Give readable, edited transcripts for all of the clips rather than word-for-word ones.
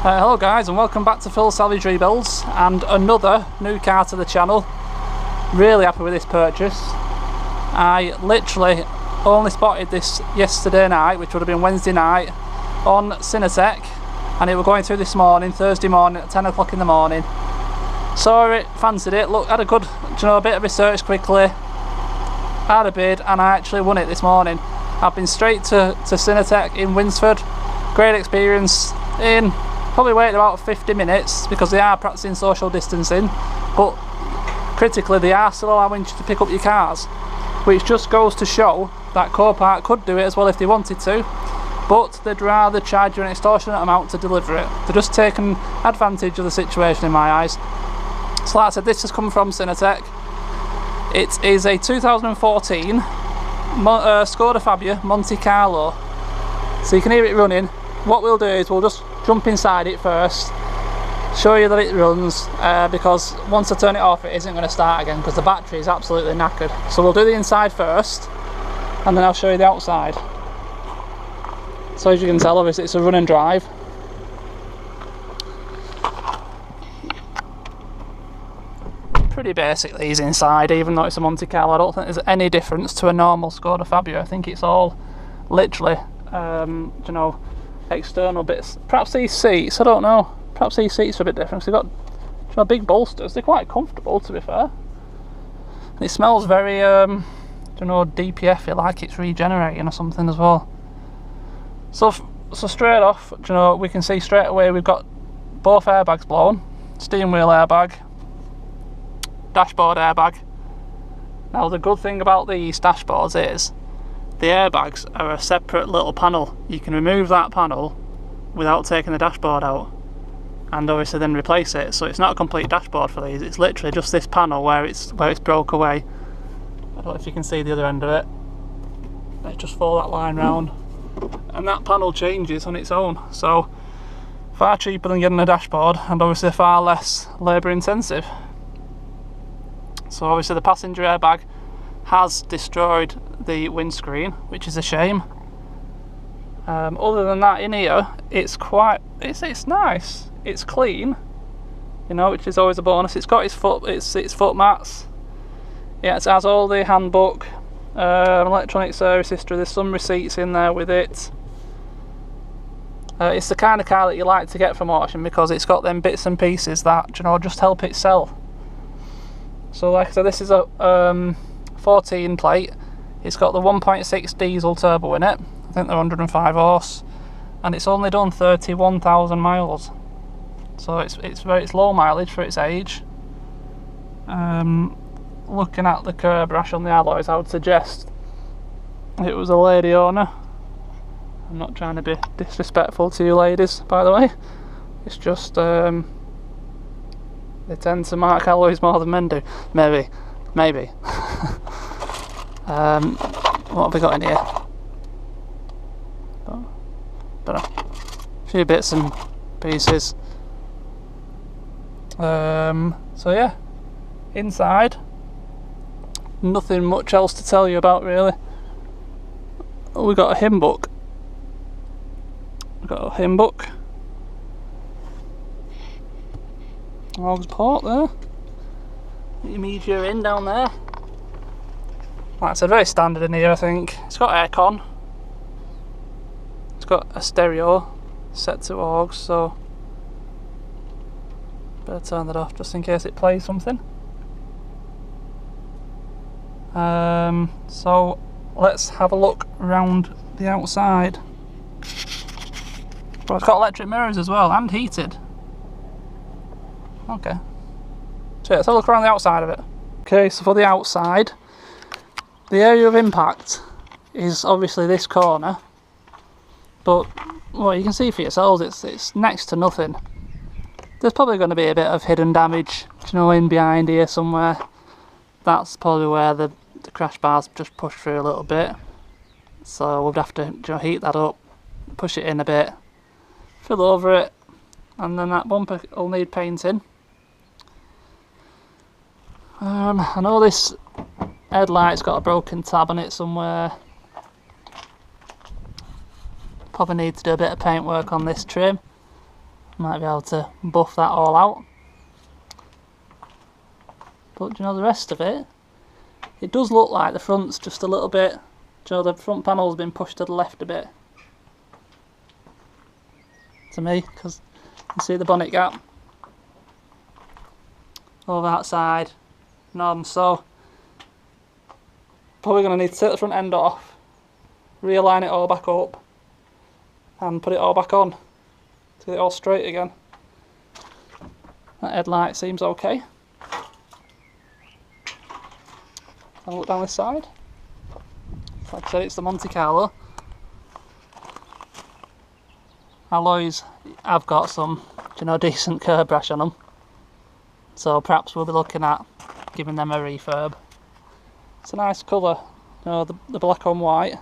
Hello guys, and welcome back to Phil's Salvage Rebuilds and another new car to the channel. Really happy with this purchase. I literally only spotted this yesterday night, which would have been Wednesday night, on Synetiq, and it was going through this morning, Thursday morning at 10 o'clock in the morning. Saw it, fancied it, look, had a good, a bit of research quickly, had a bid, and I actually won it this morning. I've been straight to Synetiq in Winsford. Great experience. In probably waited about 50 minutes because they are practicing social distancing, but critically they are still allowing you to pick up your cars, which just goes to show that Copart could do it as well if they wanted to, but they'd rather charge you an extortionate amount to deliver it. They're just taking advantage of the situation in my eyes. So like I said, this has come from Synetiq. It is a 2014 Skoda Fabia Monte Carlo. So you can hear it running. What we'll do is we'll just jump inside it first, show you that it runs, because once I turn it off it isn't going to start again because the battery is absolutely knackered. So we'll do the inside first and then I'll show you the outside. So as you can tell, obviously it's a run and drive. Pretty basic these inside, even though it's a Monte Carlo. I don't think there's any difference to a normal Skoda Fabia. I think it's all literally external bits. Perhaps these seats, I don't know, perhaps these seats are a bit different. They've got big bolsters. They're quite comfortable, to be fair. And it smells very DPF-y, like it's regenerating or something as well. So straight off, we can see straight away we've got both airbags blown, steering wheel airbag, dashboard airbag. Now the good thing about these dashboards is the airbags are a separate little panel. You can remove that panel without taking the dashboard out and obviously then replace it. So it's not a complete dashboard for these, it's literally just this panel where it's broke away. I don't know if you can see the other end of it. Let's just follow that line round and that panel changes on its own. So far cheaper than getting a dashboard and obviously far less labour intensive. So obviously the passenger airbag has destroyed the windscreen, which is a shame. Other than that, in here it's nice, it's clean, which is always a bonus. It's got its foot mats. Yeah, it has all the handbook, electronic service history. There's some receipts in there with it. It's the kind of car that you like to get from auction because it's got them bits and pieces that just help it sell. So like I said, this is a 14 plate. It's got the 1.6 diesel turbo in it. I think they're 105 horse, and it's only done 31,000 miles. So it's low mileage for its age. Looking at the curb rash on the alloys, I would suggest it was a lady owner. I'm not trying to be disrespectful to you ladies, by the way. It's just they tend to mark alloys more than men do. Maybe. What have we got in here? But a few bits and pieces. So yeah, inside, nothing much else to tell you about really. We got a hymn book. Hogs port there. Your media in down there. Like I said, very standard in here I think. It's got aircon. It's got a stereo set to aux, so better turn that off just in case it plays something. So let's have a look around the outside. Well, it's got electric mirrors as well and heated. Okay. So let's have a look around the outside of it. Okay, so for the outside, the area of impact is obviously this corner, but well, you can see for yourselves it's next to nothing. There's probably going to be a bit of hidden damage, in behind here somewhere. That's probably where the crash bar's just pushed through a little bit. So we'll have to heat that up, push it in a bit, fill over it, and then that bumper will need painting. I know this headlight's got a broken tab on it somewhere. Probably need to do a bit of paint work on this trim. Might be able to buff that all out. But do you know the rest of it? It does look like the front's just a little bit, do you know, the front panel's been pushed to the left a bit. To me, because you see the bonnet gap over that side, none. So probably going to need to take the front end off, realign it all back up, and put it all back on to get it all straight again. That headlight seems okay. I'll look down this side. Like I said, it's the Monte Carlo. Alloys have got some, you know, decent curb rash on them, so perhaps we'll be looking at giving them a refurb. It's a nice colour, you know, the black on white.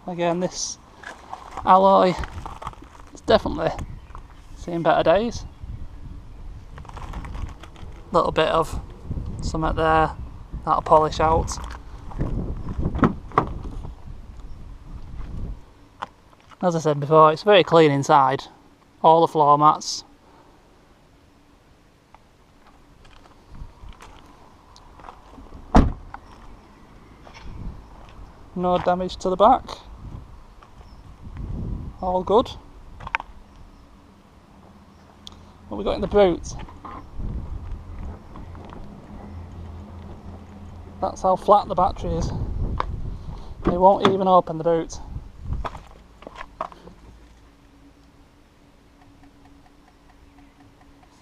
Again, this alloy is definitely seen better days. Little bit of something there, that'll polish out. As I said before, it's very clean inside, all the floor mats. No damage to the back, all good. What have we got in the boot? That's how flat the battery is. It won't even open the boot.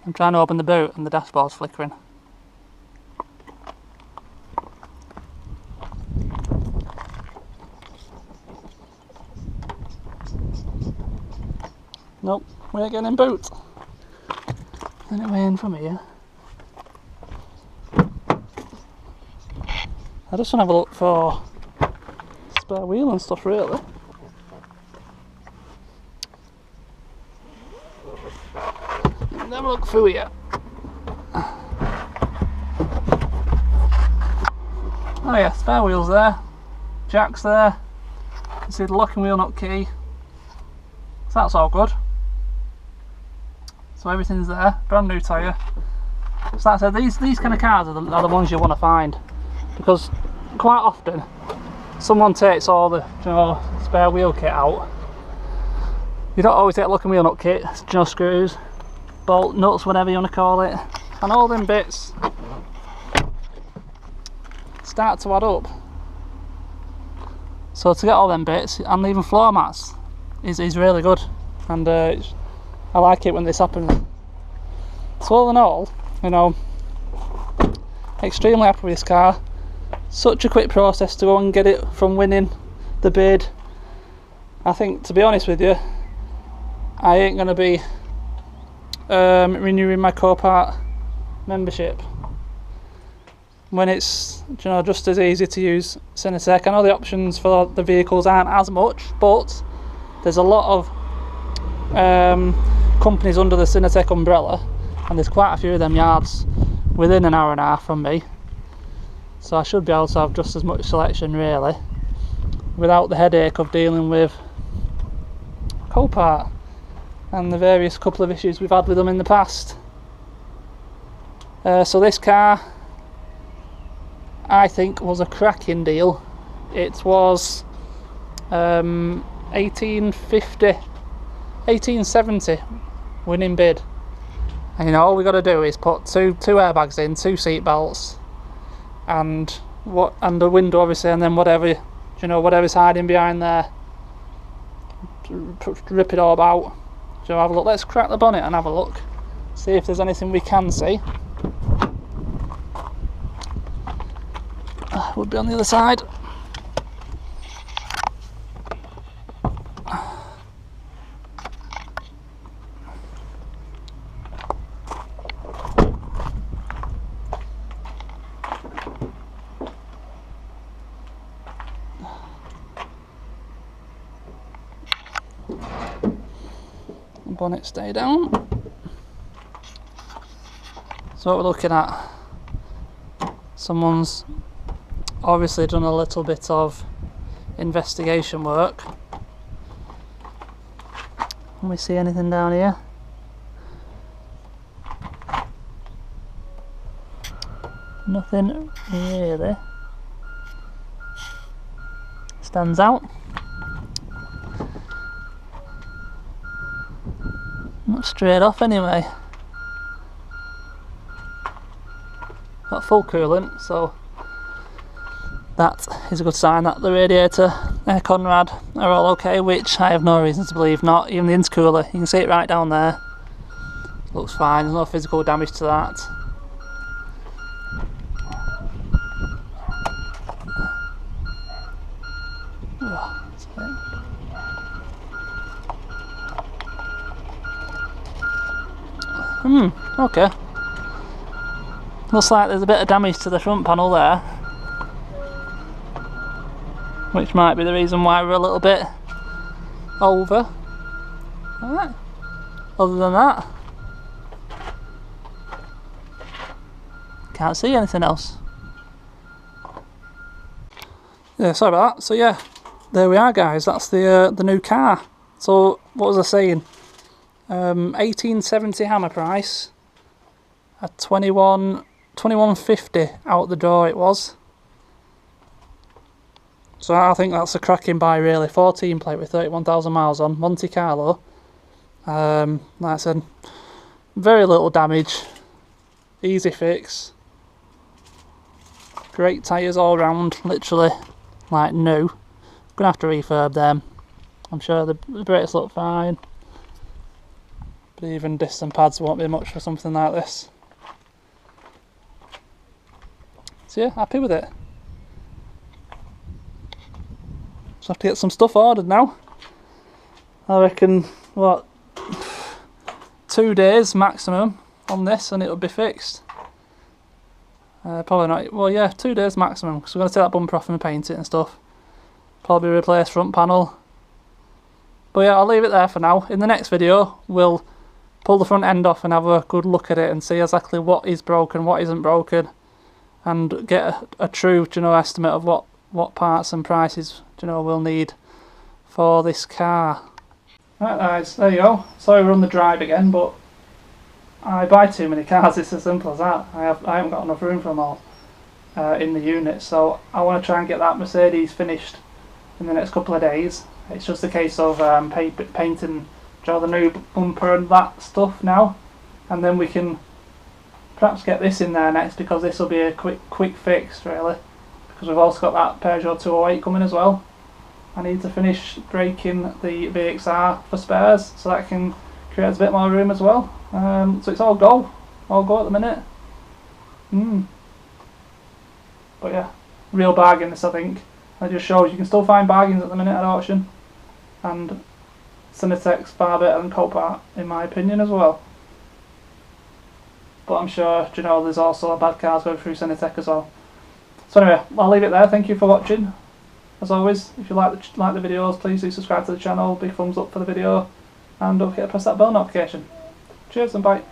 I'm trying to open the boot and the dashboard's flickering. Nope, we're getting in boot. Anyway, in from here. I just want to have a look for spare wheel and stuff, really. Have a look through here. Oh yeah, spare wheels there, jacks there. You can see the locking wheel nut key. So that's all good. So everything's there, brand new tyre. So like I said, these kind of cars are the ones you want to find, because quite often someone takes all the, you know, spare wheel kit out. You don't always get locking wheel nut kit, you know, screws, bolt nuts, whatever you want to call it, and all them bits start to add up. So to get all them bits and even floor mats is really good, and I like it when this happens. So all in all, you know, extremely happy with this car. Such a quick process to go and get it from winning the bid. I think, to be honest with you, I ain't going to be renewing my Copart membership when it's, you know, just as easy to use Synetiq. I know the options for the vehicles aren't as much, but there's a lot of companies under the Synetiq umbrella, and there's quite a few of them yards within an hour and a half from me, so I should be able to have just as much selection, really, without the headache of dealing with Copart and the various couple of issues we've had with them in the past. So this car, I think, was a cracking deal. It was 1870 winning bid, and you know, all we got to do is put two airbags in, 2 seat belts, and a window obviously, and then whatever, you know, whatever's hiding behind there, rip it all out. So have a look. Let's crack the bonnet and have a look, see if there's anything we can see. Would be on the other side. Bonnet stay down. So what we're looking at, someone's obviously done a little bit of investigation work Can we see anything down here? Nothing really stands out. Not straight off anyway. Got full coolant, so that is a good sign that the radiator, aircon rad are all okay, which I have no reason to believe not. Even the intercooler, you can see it right down there. Looks fine, there's no physical damage to that. Okay. Looks like there's a bit of damage to the front panel there, which might be the reason why we're a little bit over. Alright. Other than that, can't see anything else. Yeah, sorry about that. So yeah, there we are guys, that's the new car. So what was I saying? 1870 hammer price at 2150 out the door it was. So I think that's a cracking buy really. 14 plate with 31,000 miles on, Monte Carlo. Like I said, very little damage, easy fix, great tyres all round, literally like new. Gonna have to refurb them. I'm sure the brakes look fine, but even disc and pads won't be much for something like this. So yeah, happy with it. Just have to get some stuff ordered now. I reckon, what, 2 days maximum on this and it'll be fixed. Probably not, well yeah, 2 days maximum, because we're going to take that bumper off and paint it and stuff. Probably replace front panel. But yeah, I'll leave it there for now. In the next video, we'll pull the front end off and have a good look at it and see exactly what is broken, what isn't broken, and get a true, estimate of what parts and prices, we'll need for this car. Right guys, there you go. Sorry we're on the drive again, but I buy too many cars, it's as simple as that. I haven't got enough room for them all in the unit, so I want to try and get that Mercedes finished in the next couple of days. It's just a case of painting, the new bumper and that stuff now, and then we can perhaps get this in there next, because this will be a quick fix really, because we've also got that Peugeot 208 coming as well. I need to finish breaking the VXR for spares, so that can create a bit more room as well. So it's all go at the minute. But yeah, real bargain this I think. That just shows you can still find bargains at the minute at auction, and Synetiq's far better than Copart in my opinion as well. But I'm sure, there's also bad cars going through Synetiq as well. So anyway, I'll leave it there. Thank you for watching. As always, if you like the videos, please do subscribe to the channel. Big thumbs up for the video, and don't forget to press that bell notification. Cheers and bye.